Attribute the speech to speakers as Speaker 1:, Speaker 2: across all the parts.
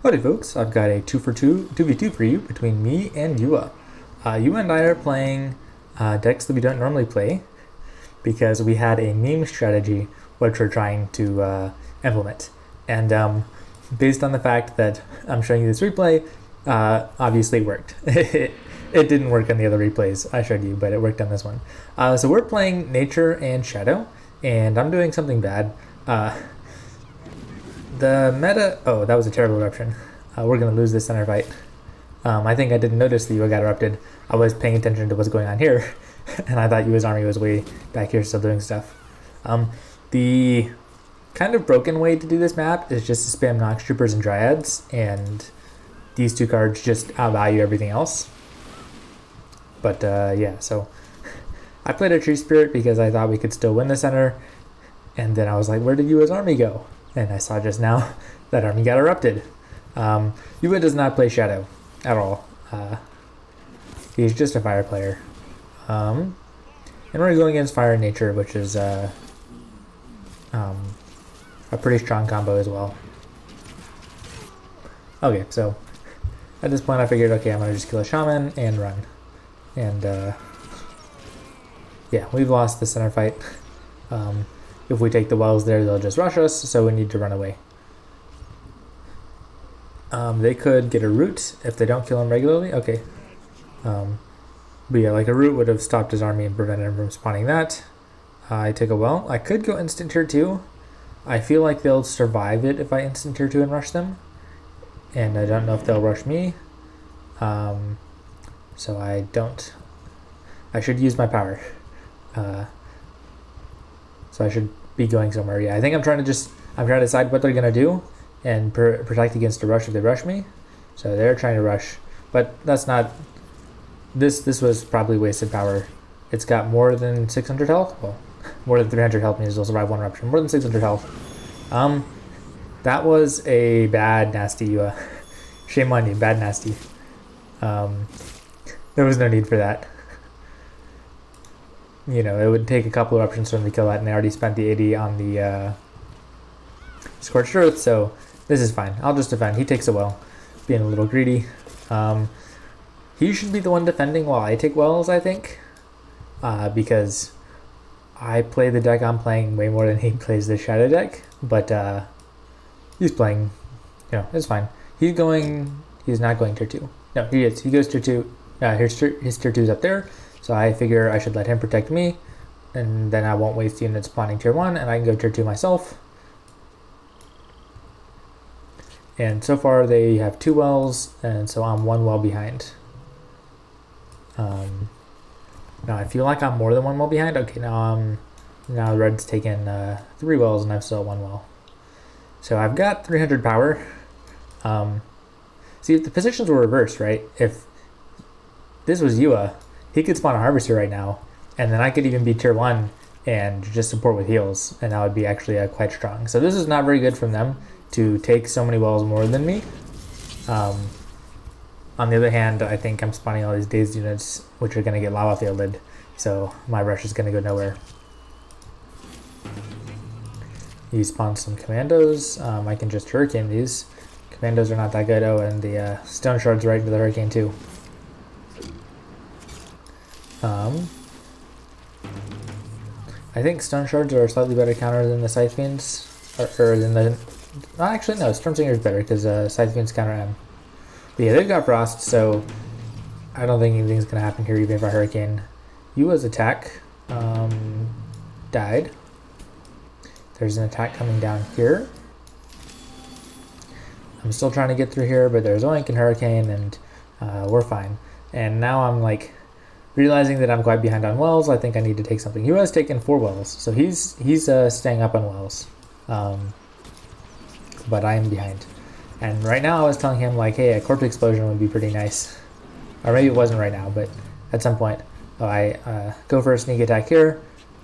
Speaker 1: Howdy folks, I've got a 2v2 for you between me and Yuah. Yuah and I are playing decks that we don't normally play because we had a meme strategy which we're trying to implement. And based on the fact that I'm showing you this replay, obviously it worked. It didn't work on the other replays I showed you, but it worked on this one. So we're playing Nature and Shadow, and I'm doing something bad. The meta... Oh, that was a terrible eruption. We're going to lose this center fight. I think I didn't notice that Yuah got erupted. I was paying attention to what's going on here, and I thought Yuah's army was way back here still doing stuff. The kind of broken way to do this map is just to spam Nox Troopers and Dryads, and these two cards just outvalue everything else. But yeah, so I played a Tree Spirit because I thought we could still win the center, and then I was like, where did Yuah's army go? And I saw just now that army got erupted. Yuah does not play Shadow at all. He's just a fire player. And we're going against Fire and Nature, which is a pretty strong combo as well. Okay, so at this point I figured, okay, I'm going to just kill a Shaman and run. And yeah, we've lost the center fight. If we take the wells there, they'll just rush us, so we need to run away. They could get a root if they don't kill him regularly. Okay. But yeah, like a root would have stopped his army and prevented him from spawning that. I take a well. I could go instant tier 2. I feel like they'll survive it if I instant tier 2 and rush them. And I don't know if they'll rush me. So I don't... I should use my power. So I should be going somewhere. Yeah, I think I'm trying to decide what they're going to do and protect against a rush if they rush me. So they're trying to rush, but that's not... This was probably wasted power. It's got more than 600 health. Well, more than 300 health means it'll survive one eruption. More than 600 health. That was a bad, nasty Yuah. Shame on you, bad, nasty. There was no need for that. You know, it would take a couple of eruptions for him to kill that, and I already spent the 80 on the Scorched Earth, so this is fine. I'll just defend. He takes a well, being a little greedy. He should be the one defending while I take wells, I think, because I play the deck I'm playing way more than he plays the Shadow deck, but he's playing, you know, it's fine. He's not going tier 2. No, he is. He goes tier 2. His tier 2 is up there. So I figure I should let him protect me, and then I won't waste units spawning tier 1, and I can go tier 2 myself. And so far they have 2 wells, and so I'm 1 well behind. Now I feel like I'm more than 1 well behind. Okay, now Red's taken 3 wells, and I'm still at 1 well. So I've got 300 power. See, if the positions were reversed, right? If this was Yuah, he could spawn a Harvester right now, and then I could even be tier 1 and just support with heals, and that would be actually quite strong. So this is not very good from them to take so many wells more than me. On the other hand, I think I'm spawning all these dazed units, which are going to get lava fielded, so my rush is going to go nowhere. You spawn some commandos. I can just hurricane these. Commandos are not that good. Oh, and the stone shards right into the hurricane too. I think stone shards are a slightly better counter than the scythe fiends, or than the... actually no, Stormsinger is better because scythe fiends counter M. But yeah, they've got frost, so I don't think anything's gonna happen here even if I hurricane. Yuah's attack died. There's an attack coming down here. I'm still trying to get through here, but there's Oink and Hurricane, and we're fine. And now I'm like realizing that I'm quite behind on wells. I think I need to take something. He has taken 4 wells, so he's staying up on wells. But I am behind. And right now I was telling him like, hey, a corpse explosion would be pretty nice. Or maybe it wasn't right now, but at some point. So I go for a sneak attack here.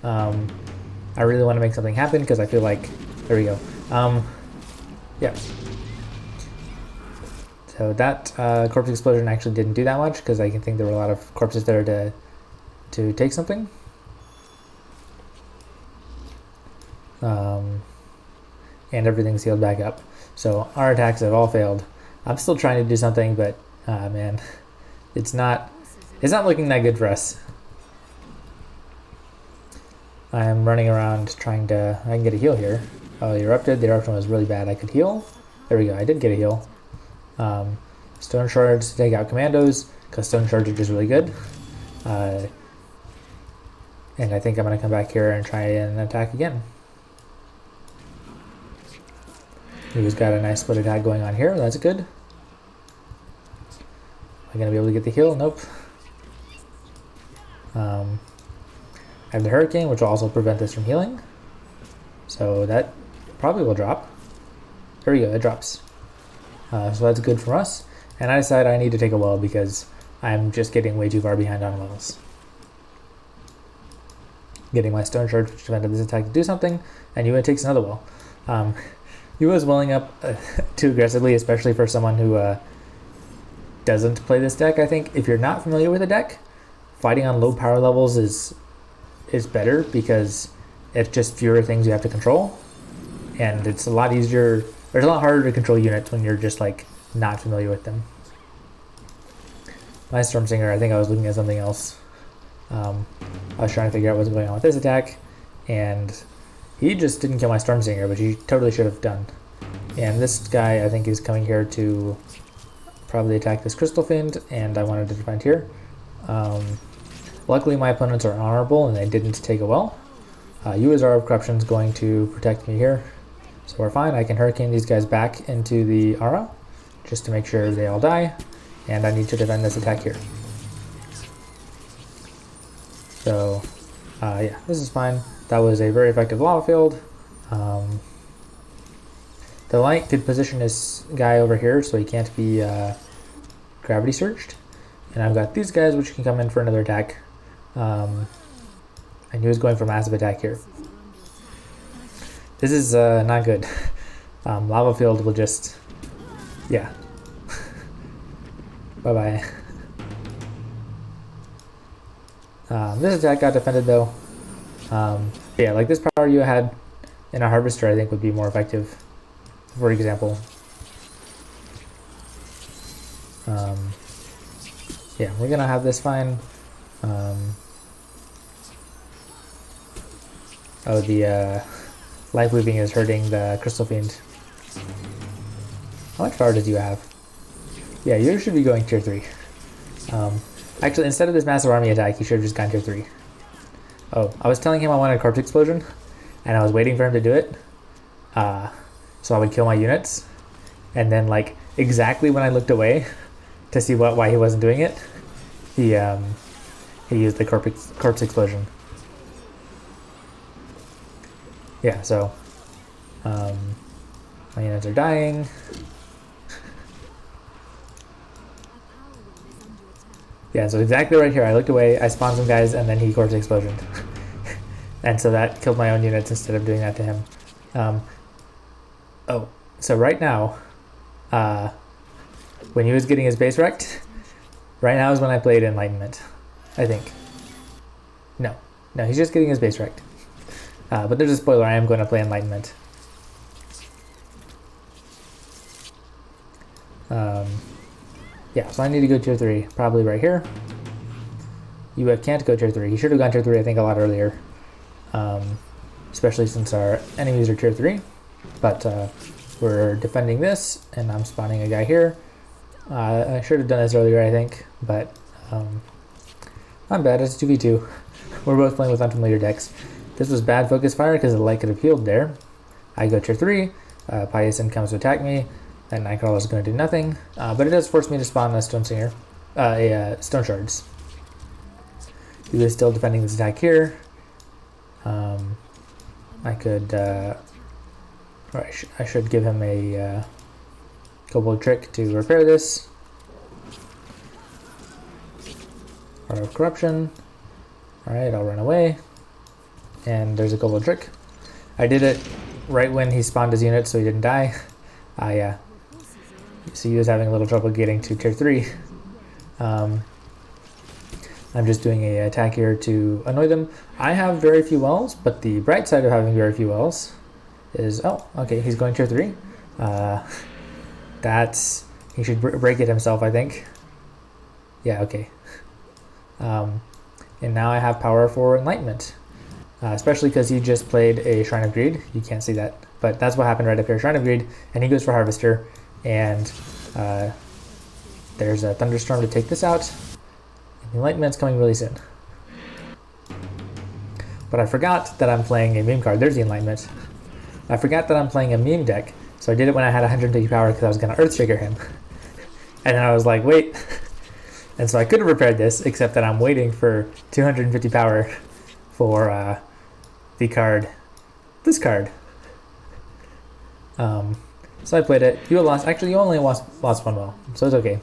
Speaker 1: I really want to make something happen because I feel like, there we go. Yeah. So that corpse explosion actually didn't do that much because I can think there were a lot of corpses there to take something. And everything's healed back up. So our attacks have all failed. I'm still trying to do something, but man, it's not looking that good for us. I'm running around trying to, I can get a heal here. Oh, he erupted. The eruption was really bad. I could heal. There we go. I did get a heal. Stone shards to take out commandos, because stone shards are just really good. And I think I'm going to come back here and try and attack again. He's got a nice split attack going on here. That's good. Am I going to be able to get the heal? Nope. I have the hurricane, which will also prevent this from healing. So that probably will drop. There we go, it drops. So that's good for us. And I decided I need to take a well because I'm just getting way too far behind on wells. Getting my stone shard, which prevented this attack to do something, and Yuah takes another well. Yuah is welling up too aggressively, especially for someone who doesn't play this deck. I think if you're not familiar with the deck, fighting on low power levels is better because it's just fewer things you have to control, and it's a lot easier. It's a lot harder to control units when you're just like not familiar with them. My Stormsinger, I think I was looking at something else. I was trying to figure out what's going on with this attack, and he just didn't kill my Stormsinger, which he totally should have done. And this guy, I think, is coming here to probably attack this Crystal Fiend, and I wanted to defend here. Luckily, my opponents are honorable, and they didn't take a well. Yuah's Aura of Corruption is going to protect me here, so we're fine. I can Hurricane these guys back into the Aura, just to make sure they all die, and I need to defend this attack here. So, yeah, this is fine. That was a very effective lava field. The light could position this guy over here so he can't be gravity surged. And I've got these guys which can come in for another attack. And he was going for massive attack here. This is not good. Lava field will just, yeah. Bye-bye. This attack got defended though. Yeah, like this power you had in a harvester I think would be more effective, for example. Yeah, we're gonna have this fine. Oh, the life weaving is hurting the Crystal Fiend. How much power does you have? Yeah, you should be going tier 3. Actually, instead of this massive army attack, you should have just gone tier 3. Oh, I was telling him I wanted a corpse explosion, and I was waiting for him to do it, so I would kill my units, and then like exactly when I looked away to see why he wasn't doing it, he used the corpse explosion. Yeah, so my units are dying. Yeah, so exactly right here, I looked away, I spawned some guys, and then he corpse explosioned. And so that killed my own units instead of doing that to him. Oh, so right now, when he was getting his base wrecked, right now is when I played Enlightenment, I think. No, he's just getting his base wrecked. But there's a spoiler, I am going to play Enlightenment. Yeah, so I need to go tier 3, probably right here. Yuah can't go tier 3. He should have gone tier 3, I think, a lot earlier. Especially since our enemies are tier 3. But we're defending this, and I'm spawning a guy here. I should have done this earlier, I think, but I'm bad. It's 2v2. We're both playing with unfamiliar decks. This was bad focus fire because the light could have healed there. I go tier 3. Pajasin comes to attack me. That Nightcrawler is going to do nothing, but it does force me to spawn a Stone Singer, Stone Shards. He is still defending this attack here. I could, or I should give him a Kobold Trick to repair this. Art of Corruption. Alright, I'll run away. And there's a Kobold Trick. I did it right when he spawned his unit so he didn't die. Yeah. So he was having a little trouble getting to tier 3. I'm just doing a attack here to annoy them. I have very few wells, but the bright side of having very few wells is, oh, okay, he's going tier 3. That's He should break it himself, I think. Yeah, okay. And now I have power for Enlightenment. Especially because he just played a Shrine of Greed. You can't see that, but that's what happened right up here. Shrine of Greed, and he goes for Harvester, and there's a Thunderstorm to take this out. And Enlightenment's coming really soon. But I forgot that I'm playing a meme card. There's the Enlightenment. I forgot that I'm playing a meme deck, so I did it when I had 150 power because I was going to Earthshaker him. And then I was like, wait. And so I could have repaired this, except that I'm waiting for 250 power for the card, this card. So I played it. You lost. Actually, you only lost one well, so it's okay.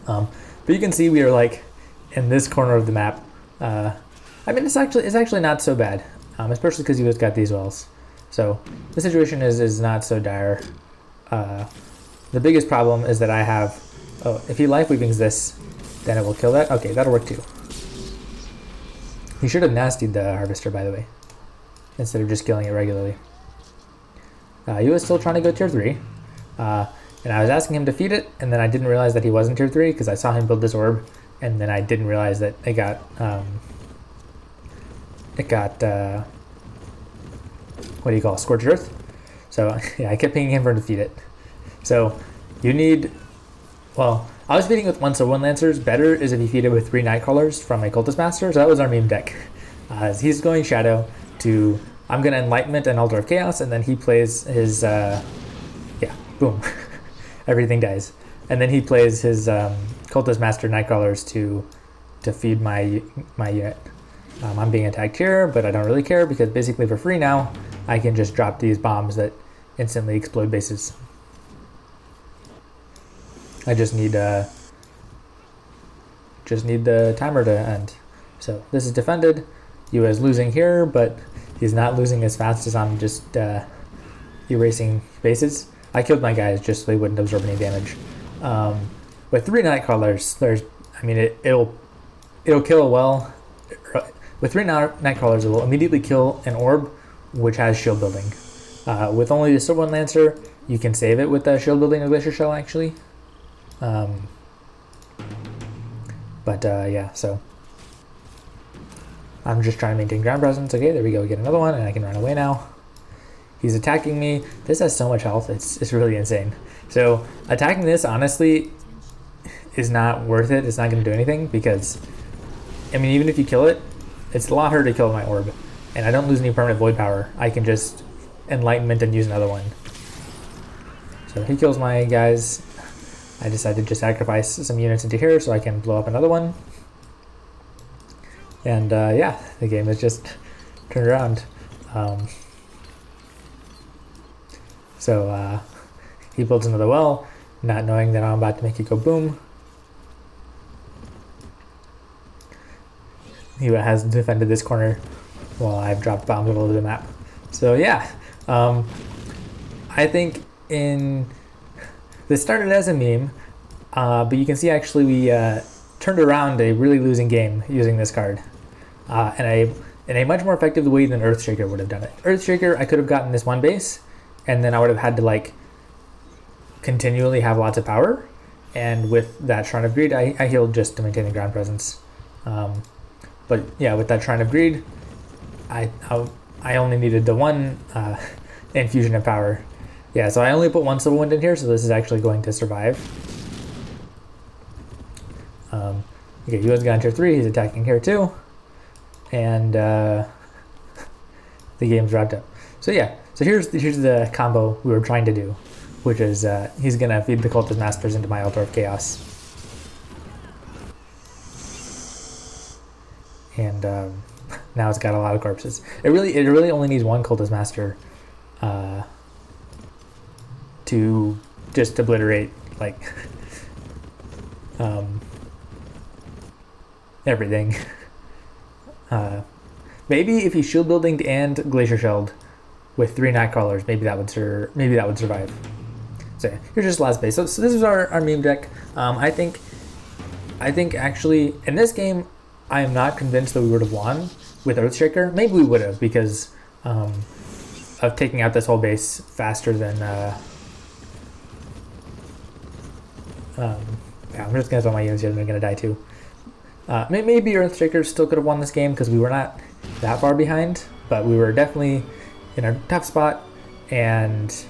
Speaker 1: But you can see we are like in this corner of the map. I mean, it's actually not so bad, especially because you guys got these wells. So the situation is not so dire. The biggest problem is that I have. Oh, if he life weepings this, then it will kill that. Okay, that'll work too. He should have nastied the Harvester, by the way, instead of just killing it regularly. He was still trying to go tier 3, and I was asking him to feed it, and then I didn't realize that he wasn't tier 3 because I saw him build this orb, and then I didn't realize that it got what do you call it? Scorched Earth. So yeah, I kept pinging him for him to feed it. So you need, well, I was feeding with 1 so 1 Lancers. Better is if you feed it with 3 Nightcrawlers from a Cultist Master. So that was our meme deck. He's going Shadow to, I'm going to Enlightenment and Altar of Chaos, and then he plays his, yeah, boom. Everything dies. And then he plays his Cultist Master Nightcrawlers to feed my unit. I'm being attacked here, but I don't really care because basically for free now, I can just drop these bombs that instantly explode bases. I just need the timer to end. So this is defended. Yuah is losing here, but he's not losing as fast as I'm just erasing bases. I killed my guys just so they wouldn't absorb any damage. With 3 Nightcrawlers, I mean, it'll kill a well. With 3 Nightcrawlers, it will immediately kill an orb, which has shield building. With only the Silver Lancer, you can save it with the shield building or Glacier Shell, actually. Yeah, so I'm just trying to maintain ground presence. Okay, there we go. We get another one, and I can run away now. He's attacking me. This has so much health. It's really insane. So attacking this, honestly, is not worth it. It's not going to do anything because, I mean, even if you kill it, it's a lot harder to kill my orb, and I don't lose any permanent void power. I can just Enlightenment and use another one. So he kills my guys. I decided to sacrifice some units into here so I can blow up another one. And yeah, the game has just turned around. So he builds another well, not knowing that I'm about to make it go boom. He has defended this corner while I've dropped bombs all over the map. So yeah, I think this started as a meme, but you can see actually we turned around a really losing game using this card, in a much more effective way than Earthshaker would have done it. Earthshaker, I could have gotten this one base, and then I would have had to like continually have lots of power, and with that Shrine of Greed, I healed just to maintain the ground presence. But yeah, with that Shrine of Greed, I only needed the 1 infusion of power. Yeah, so I only put 1 Silver Wind in here, so this is actually going to survive. Okay, Yuah's got tier 3, he's attacking here too. And the game's wrapped up. So yeah, so here's the combo we were trying to do, which is he's gonna feed the Cultist Masters into my Altar of Chaos. And now it's got a lot of corpses. It really only needs 1 Cultist Master to just obliterate like everything. Maybe if he's shield building and glacier shelled with 3 Nightcrawlers, maybe that would survive. So yeah, here's just the last base. So this is our meme deck. I think actually in this game, I am not convinced that we would have won with Earthshaker. Maybe we would have because of taking out this whole base faster than Yeah, I'm just gonna throw my units here and they're gonna die too. Maybe Earthshaker still could have won this game because we were not that far behind, but we were definitely in a tough spot, and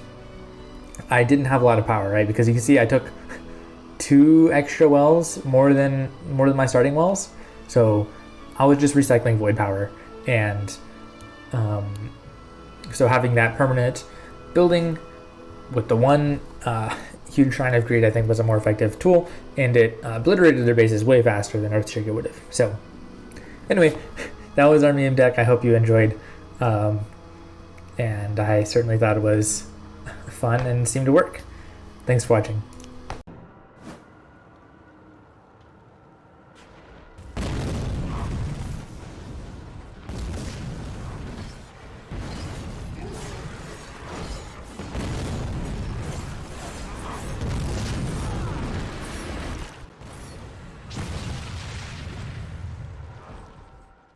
Speaker 1: I didn't have a lot of power, right? Because you can see I took 2 extra wells, more than my starting wells, so I was just recycling void power, and so having that permanent building with the one huge Shrine of Greed, I think, was a more effective tool, and it obliterated their bases way faster than Earthshaker would have. So anyway, that was our meme deck. I hope you enjoyed, and I certainly thought it was fun and seemed to work. Thanks for watching.